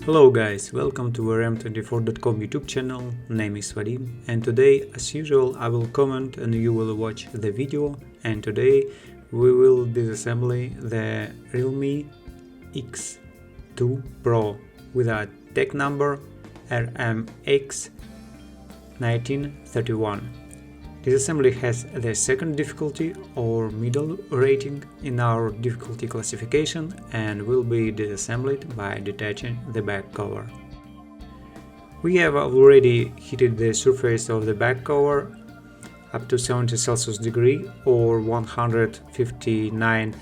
Hello guys, welcome to rm24.com YouTube channel. Name is Vadim, and today as usual I will comment and you will watch the video, and today we will disassemble the Realme X2 Pro with a tech number RMX1931. This assembly has the second difficulty or middle rating in our difficulty classification and will be disassembled by detaching the back cover. We have already heated the surface of the back cover up to 70 Celsius degree or 159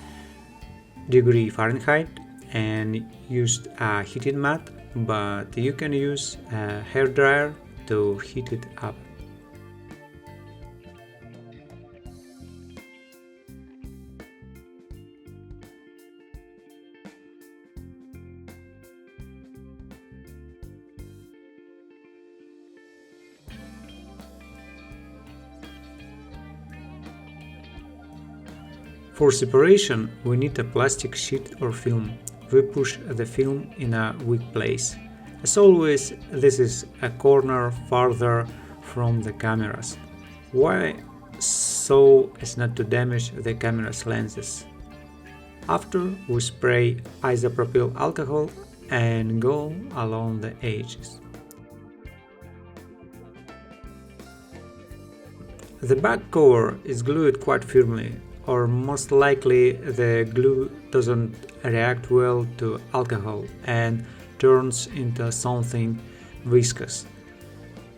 degree Fahrenheit and used a heating mat, but you can use a hair dryer to heat it up. For separation, we need a plastic sheet or film. We push the film in a weak place. As always, this is a corner farther from the cameras. Why? So as not to damage the camera's lenses. After, we spray isopropyl alcohol and go along the edges. The back cover is glued quite firmly, or most likely the glue doesn't react well to alcohol and turns into something viscous.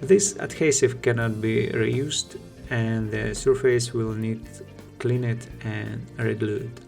This adhesive cannot be reused and the surface will need cleaned and re-glued.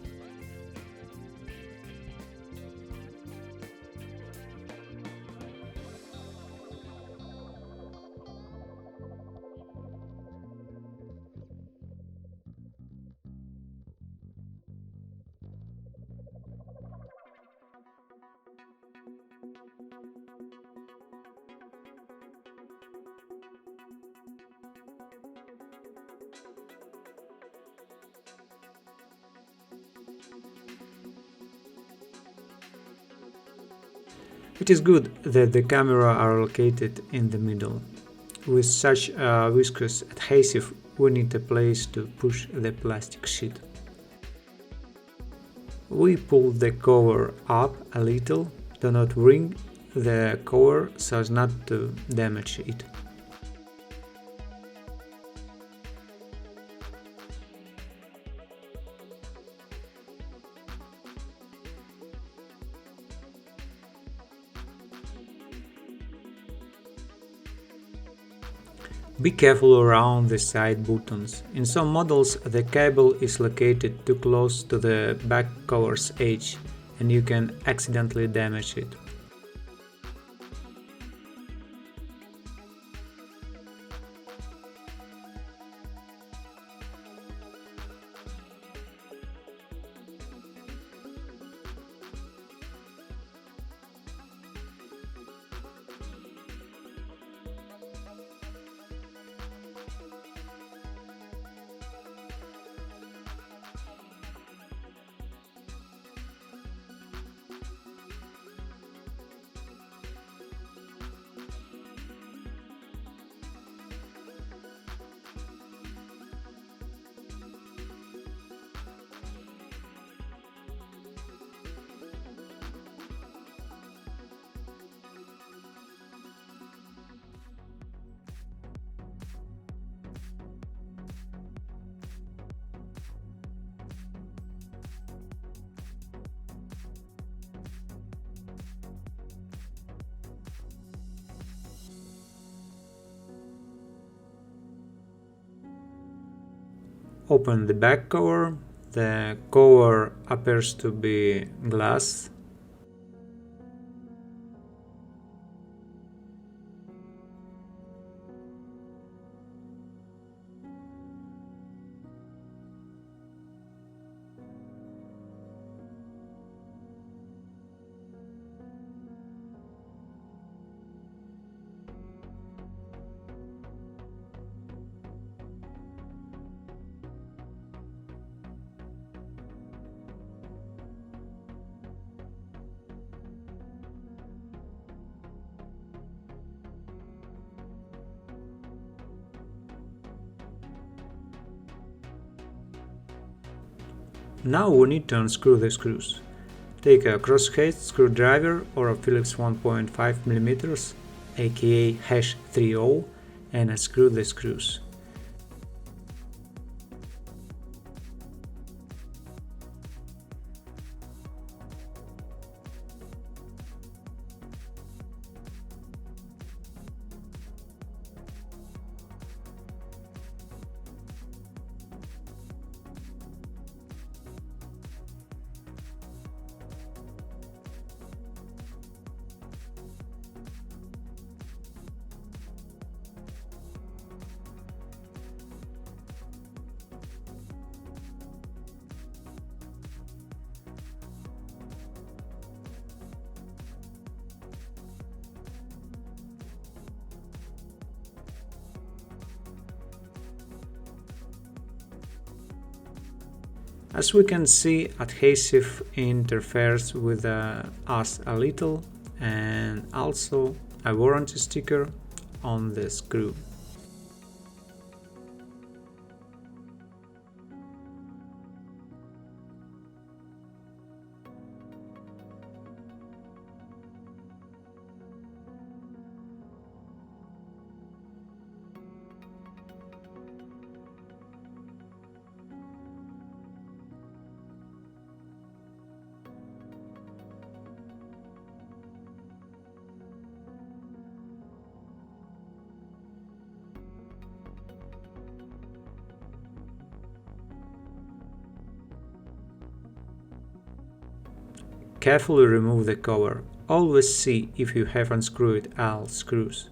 It is good that the camera are located in the middle. With such a viscous adhesive, we need a place to push the plastic sheet. We pull the cover up a little, do not wring the cover so as not to damage it. Be careful around the side buttons. In some models the cable is located too close to the back cover's edge and you can accidentally damage it. Open the back cover. The cover appears to be glass. Now we need to unscrew the screws. Take a crosshead screwdriver or a Phillips 1.5mm, aka #30, and unscrew the screws. As we can see, adhesive interferes with us a little, and also a warranty sticker on the screw. Carefully remove the cover. Always see if you have unscrewed all screws.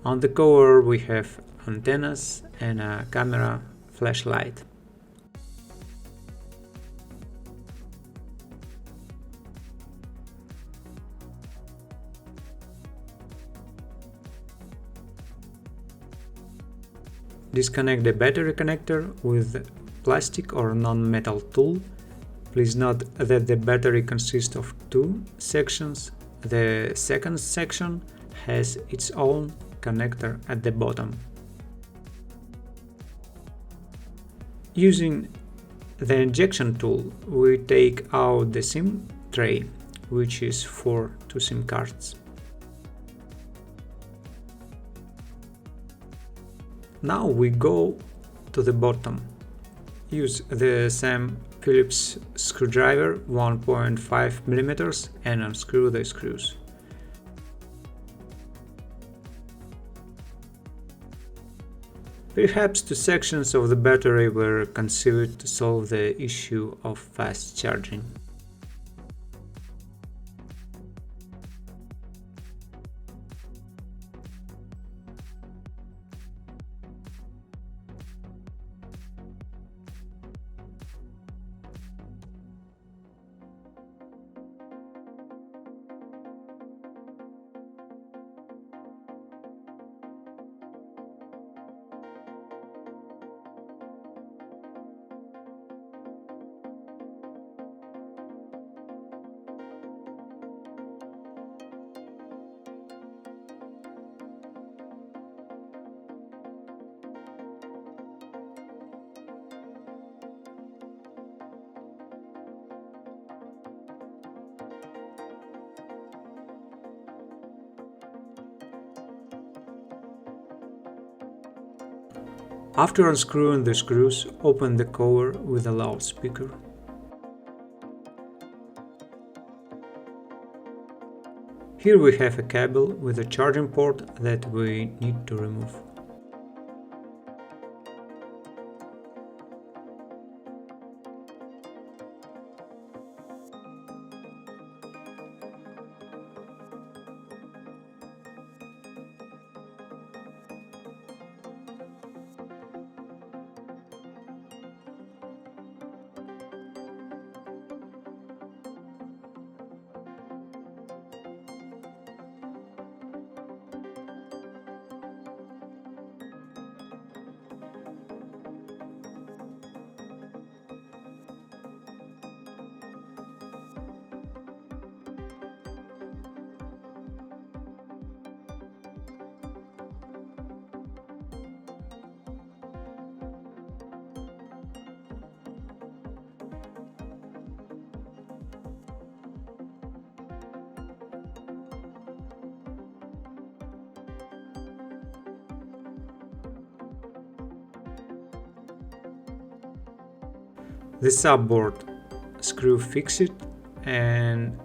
On the cover we have antennas and a camera flashlight. Disconnect the battery connector with plastic or non-metal tool. Please note that the battery consists of two sections. The second section has its own connector at the bottom. Using the injection tool, we take out the SIM tray, which is for 2 SIM cards. Now we go to the bottom. Use the same Phillips screwdriver 1.5mm and unscrew the screws. Perhaps two sections of the battery were conceived to solve the issue of fast charging. After unscrewing the screws, open the cover with a loudspeaker. Here we have a cable with a charging port that we need to remove. The subboard screw fixed, and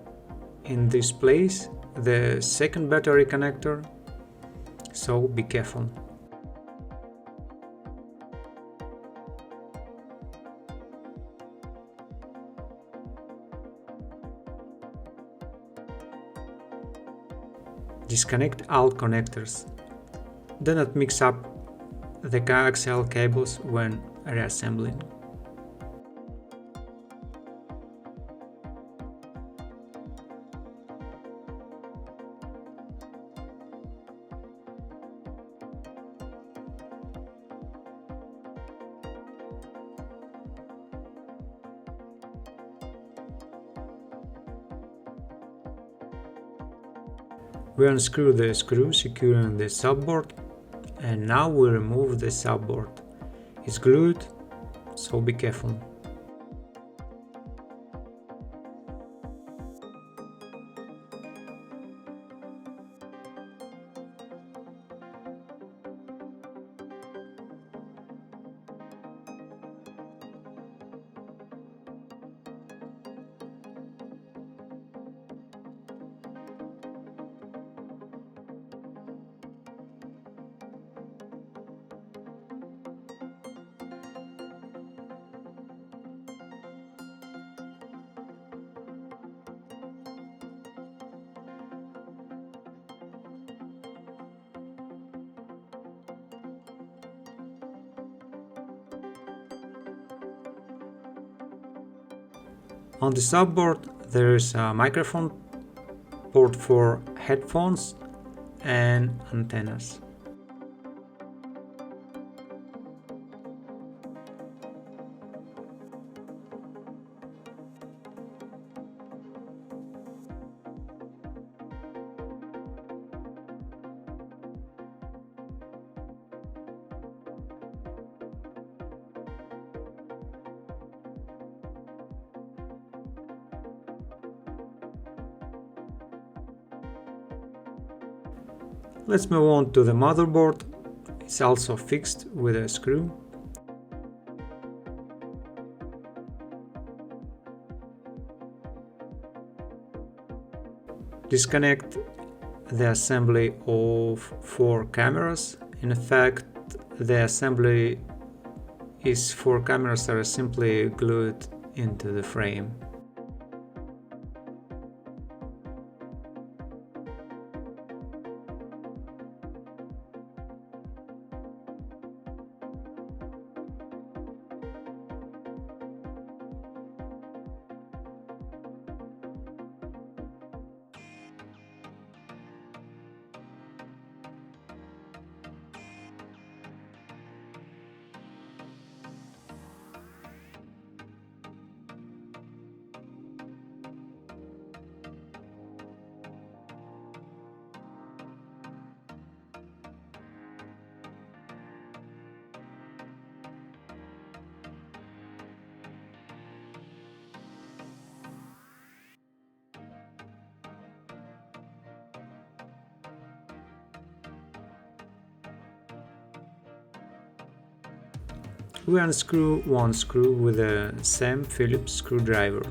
in this place the second battery connector, so be careful. Disconnect all connectors. Do not mix up the coaxial cables when reassembling. We unscrew the screw securing the subboard, and now we remove the subboard. It's glued, so be careful. On the subboard there is a microphone, port for headphones and antennas. Let's move on to the motherboard. It's also fixed with a screw. Disconnect the assembly of 4 cameras. In fact, the assembly is 4 cameras that are simply glued into the frame. We unscrew one screw with a same Phillips screwdriver.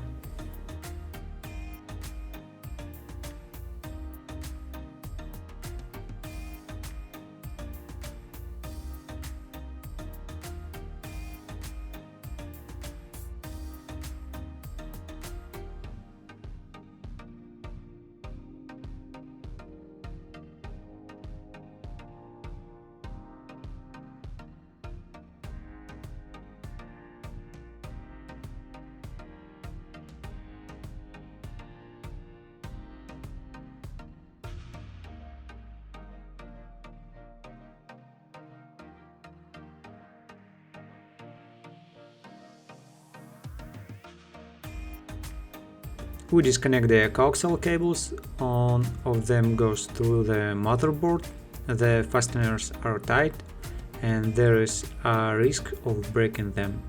We disconnect the coaxial cables, one of them goes through the motherboard, the fasteners are tight and there is a risk of breaking them.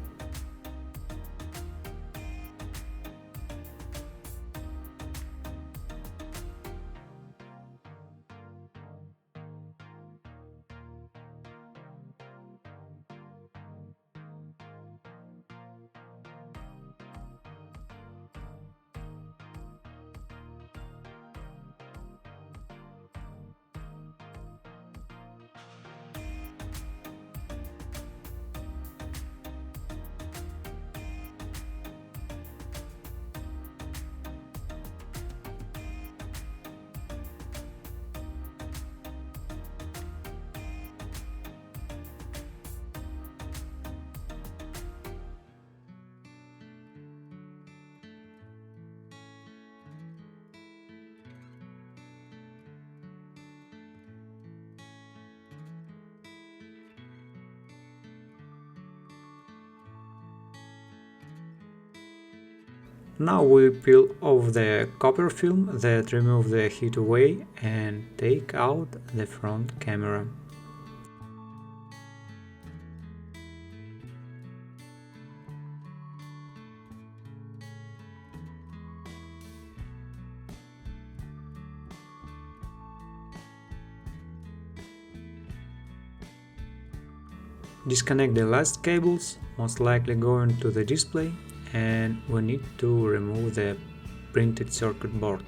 Now we peel off the copper film that removes the heat away and take out the front camera. Disconnect the last cables, most likely going to the display, and we need to remove the printed circuit board.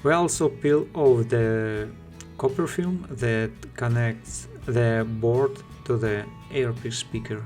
We also peel off the copper film that connects the board to the earpiece speaker.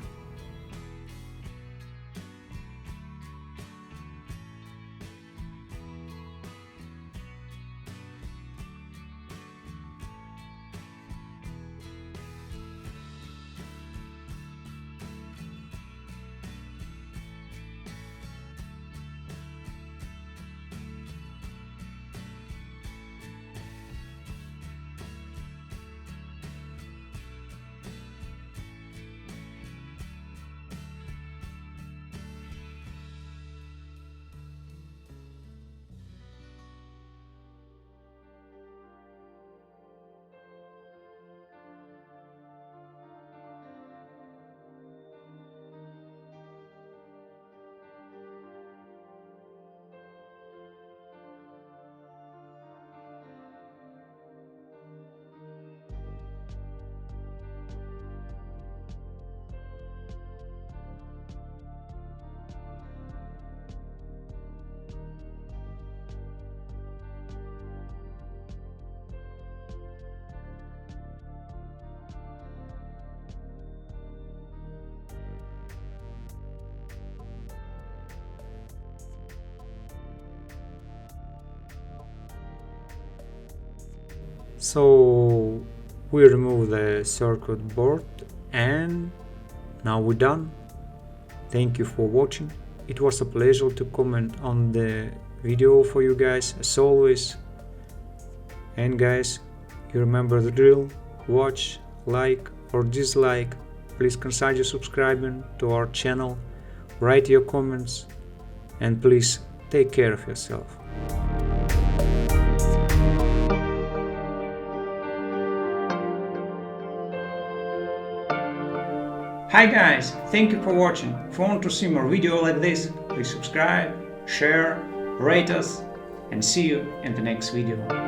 So we remove the circuit board and now we're done. Thank you for watching. It was a pleasure to comment on the video for you guys as always. And guys, you remember the drill: watch, like or dislike. Please consider subscribing to our channel, write your comments, and please take care of yourself. Hi guys, thank you for watching. If you want to see more videos like this, please subscribe, share, rate us, and see you in the next video.